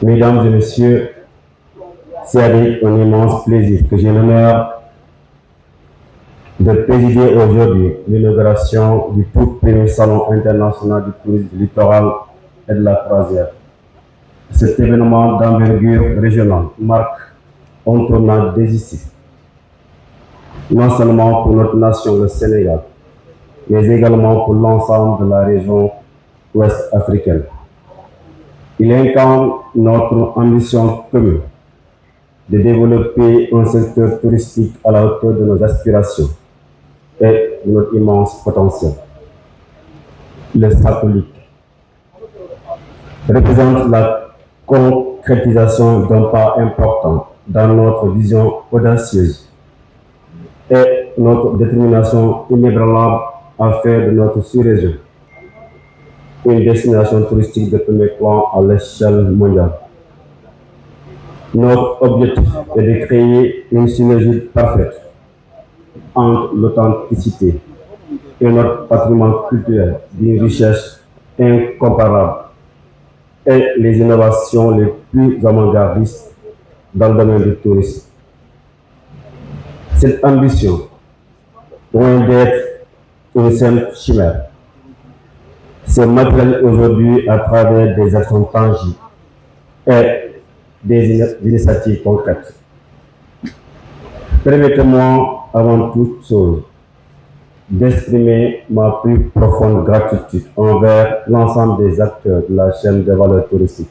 Mesdames et messieurs, c'est avec un immense plaisir que j'ai l'honneur de présider aujourd'hui l'inauguration du tout premier Salon international du tourisme du littoral et de la croisière. Cet événement d'envergure régionale marque un tournant décisif, non seulement pour notre nation, le Sénégal, mais également pour l'ensemble de la région ouest africaine. Il incarne notre ambition commune de développer un secteur touristique à la hauteur de nos aspirations et de notre immense potentiel. Le satellite représente la concrétisation d'un pas important dans notre vision audacieuse et notre détermination inébranlable à faire de notre sous-région une destination touristique de premier plan à l'échelle mondiale. Notre objectif est de créer une synergie parfaite entre l'authenticité et notre patrimoine culturel d'une richesse incomparable et les innovations les plus avant-gardistes dans le domaine du tourisme. Cette ambition, loin d'être une simple chimère, se matérialise aujourd'hui à travers des actions tangibles et des initiatives concrètes. Permettez-moi, avant toute chose, d'exprimer ma plus profonde gratitude envers l'ensemble des acteurs de la chaîne de valeur touristique,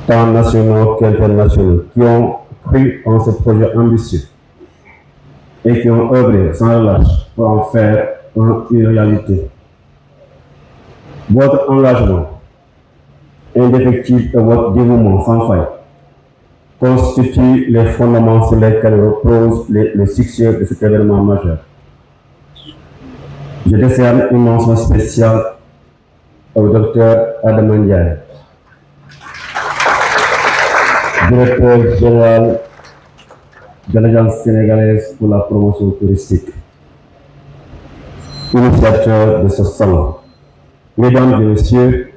tant nationaux qu'internationaux, qui ont cru en ce projet ambitieux et qui ont œuvré sans relâche pour en faire une réalité. Votre engagement indéfectible et votre dévouement sans faille constituent les fondements sur lesquels repose le succès de cet événement majeur. Je décerne une mention spéciale au Dr Adama Ndiaye, directeur général de l'Agence sénégalaise pour la promotion touristique, initiateur de ce salon. Mesdames et messieurs,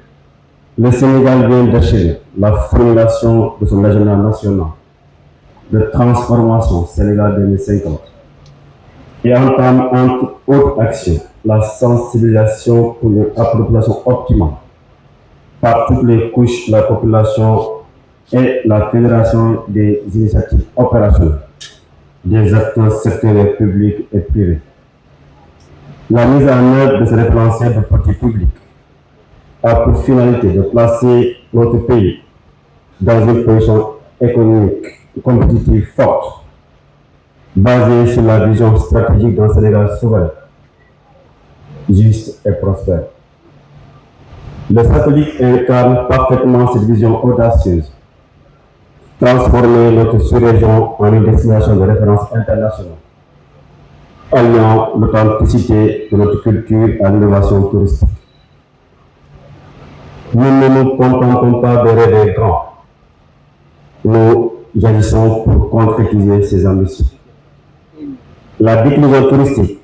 le Sénégal vient d'achever la formulation de son agenda national de transformation Sénégal 2050 et entame entre autres actions la sensibilisation pour une appropriation optimale par toutes les couches de la population et la fédération des initiatives opérationnelles des acteurs sectoriels publics et privés. La mise en œuvre de ce référentiel de politique publique a pour finalité de placer notre pays dans une position économique compétitive forte, basée sur la vision stratégique d'un Sénégal souverain, juste et prospère. Le satellite incarne parfaitement cette vision audacieuse, transformer notre sous-région en une destination de référence internationale, alliant l'authenticité de notre culture à l'innovation touristique. Nous ne nous contentons pas de rêver grand. Nous agissons pour concrétiser ces ambitions. La déclinaison touristique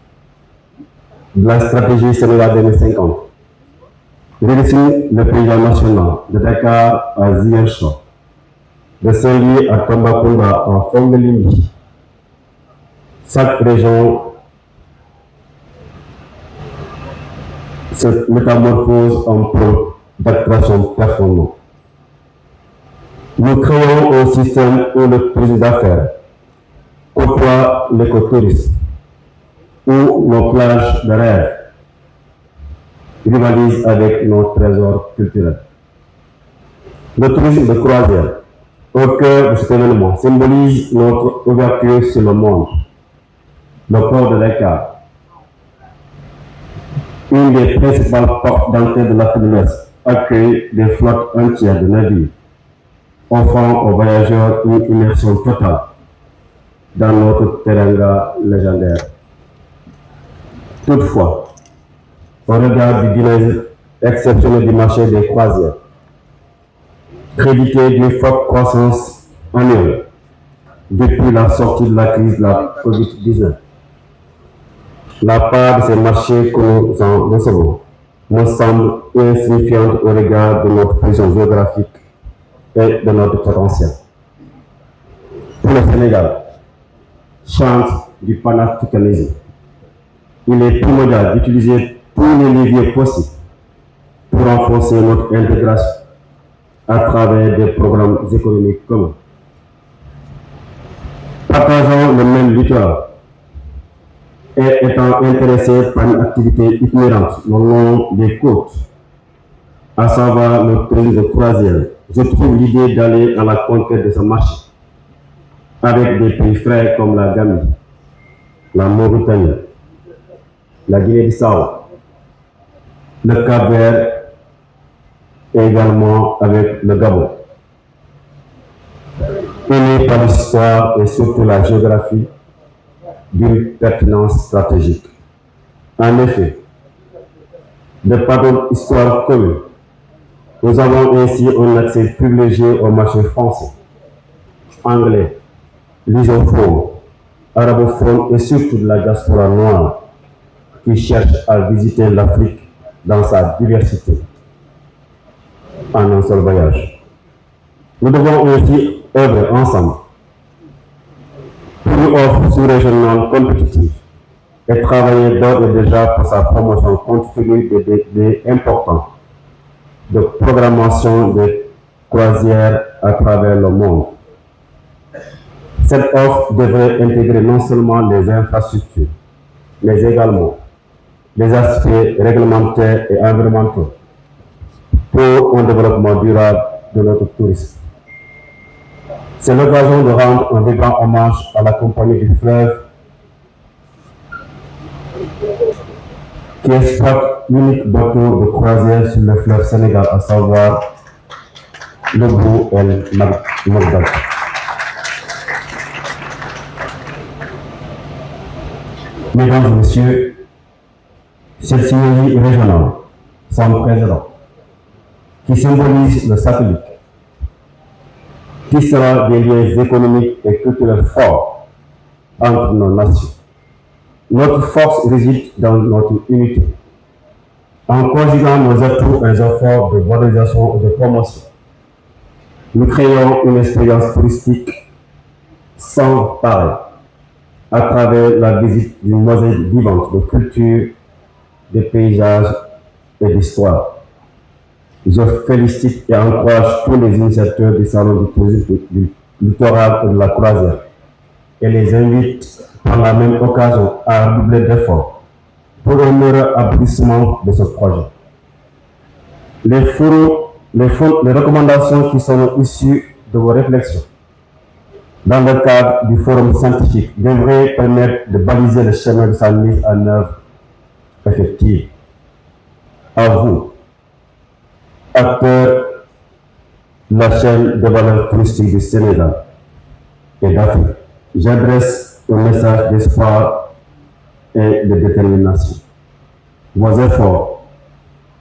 de la stratégie Sénégal 2050 redessine le paysage national de Dakar à Ziguinchor, de Saint-Louis à Tambacounda en Fongolimbi. Chaque région se métamorphose en pôle d'attraction performant. Nous créons un système où le tourisme d'affaires côtoie l'écotourisme, où nos plages de rêve rivalisent avec nos trésors culturels. Le tourisme de croisière, au cœur de cet événement, symbolise notre ouverture sur le monde. Le port de l'Écart, une des principales portes d'entrée de l'Afrique de l'Ouest, accueille des flottes entières de navires, offrant aux voyageurs une immersion totale dans notre teranga légendaire. Toutefois, au regard du dynamisme exceptionnel du marché des croisières, crédité d'une forte croissance annuelle depuis la sortie de la crise de la COVID-19, la part de ces marchés que nous en recevons me semble insignifiante au regard de notre position géographique et de notre potentiel. Pour le Sénégal, chance du panafricanisme, il est primordial d'utiliser tous les leviers possibles pour renforcer notre intégration à travers des programmes économiques communs. Partageant le même littoral et étant intéressés par une activité itinérante le long des côtes, à savoir le tourisme de croisière, je trouve l'idée d'aller à la conquête de ce marché avec des pays frères comme la Gambie, la Mauritanie, la Guinée-Bissau, le Cap-Vert et également avec le Gabon. Unis par l'histoire et surtout la géographie d'une pertinence stratégique. En effet, de par notre histoire commune, nous avons ainsi un accès privilégié au marché français, anglais, lusophone, arabophone et surtout de la diaspora noire qui cherche à visiter l'Afrique dans sa diversité en un seul voyage. Nous devons aussi œuvrer ensemble pour une offre sous-régionale compétitive et travailler d'ores et déjà pour sa promotion compte tenu des importants de programmation de croisières à travers le monde. Cette offre devrait intégrer non seulement les infrastructures, mais également les aspects réglementaires et environnementaux pour un développement durable de notre tourisme. C'est l'occasion de rendre un vibrant hommage à la compagnie du fleuve qui exploite l'unique bateau de croisière sur le fleuve Sénégal, à savoir le Bou El Magdal. Mesdames et messieurs, cette synergie régionale sans précédent qui symbolise le satellite, qui sera des liens économiques et culturels forts entre nos nations. Notre force réside dans notre unité. En conjuguant nos atouts et nos efforts de valorisation et de promotion, nous créons une expérience touristique sans pareil à travers la visite d'une mosaïque vivante de culture, de paysages et d'histoire. Je félicite et encourage tous les initiateurs du Salon du tourisme du littoral et de la croisière et les invite par la même occasion à redoubler d'efforts pour un meilleur aboutissement de ce projet. Les recommandations qui sont issues de vos réflexions dans le cadre du forum scientifique devraient permettre de baliser le chemin de sa mise en œuvre effective. À vous, acteurs de la chaîne de valeur touristique du Sénégal et d'Afrique, j'adresse un message d'espoir et de détermination. Vos efforts,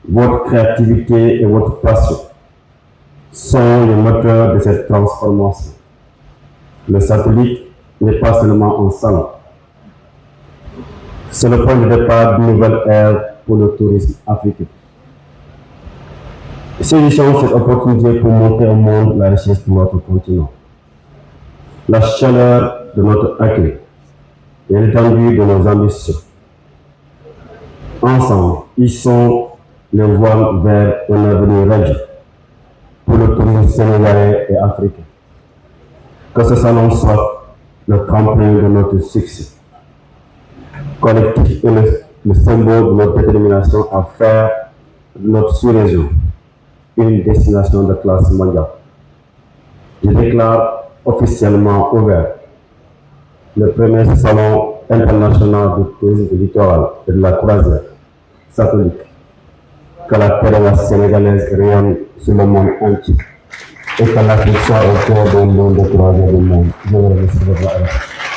votre créativité et votre passion sont les moteurs de cette transformation. Le satellite n'est pas seulement un salon, c'est le point de départ d'une nouvelle ère pour le tourisme africain. Saisissons cette opportunité pour montrer au monde la richesse de notre continent, la chaleur de notre accueil et l'étendue de nos ambitions. Ensemble, ils sont les voiles vers un avenir radieux pour le tourisme sénégalais et africain. Que ce salon soit le tremplin de notre succès collectif et le symbole de notre détermination à faire de notre sous-région une destination de classe mondiale. Je déclare officiellement ouvert le premier salon international du tourisme du littoral et de la croisière satellite. Que la pèlerinage sénégalaise rayonne sur le monde entier et que l'Afrique soit au cœur d'un monde de croisière du monde. Je vous remercie de votre attention.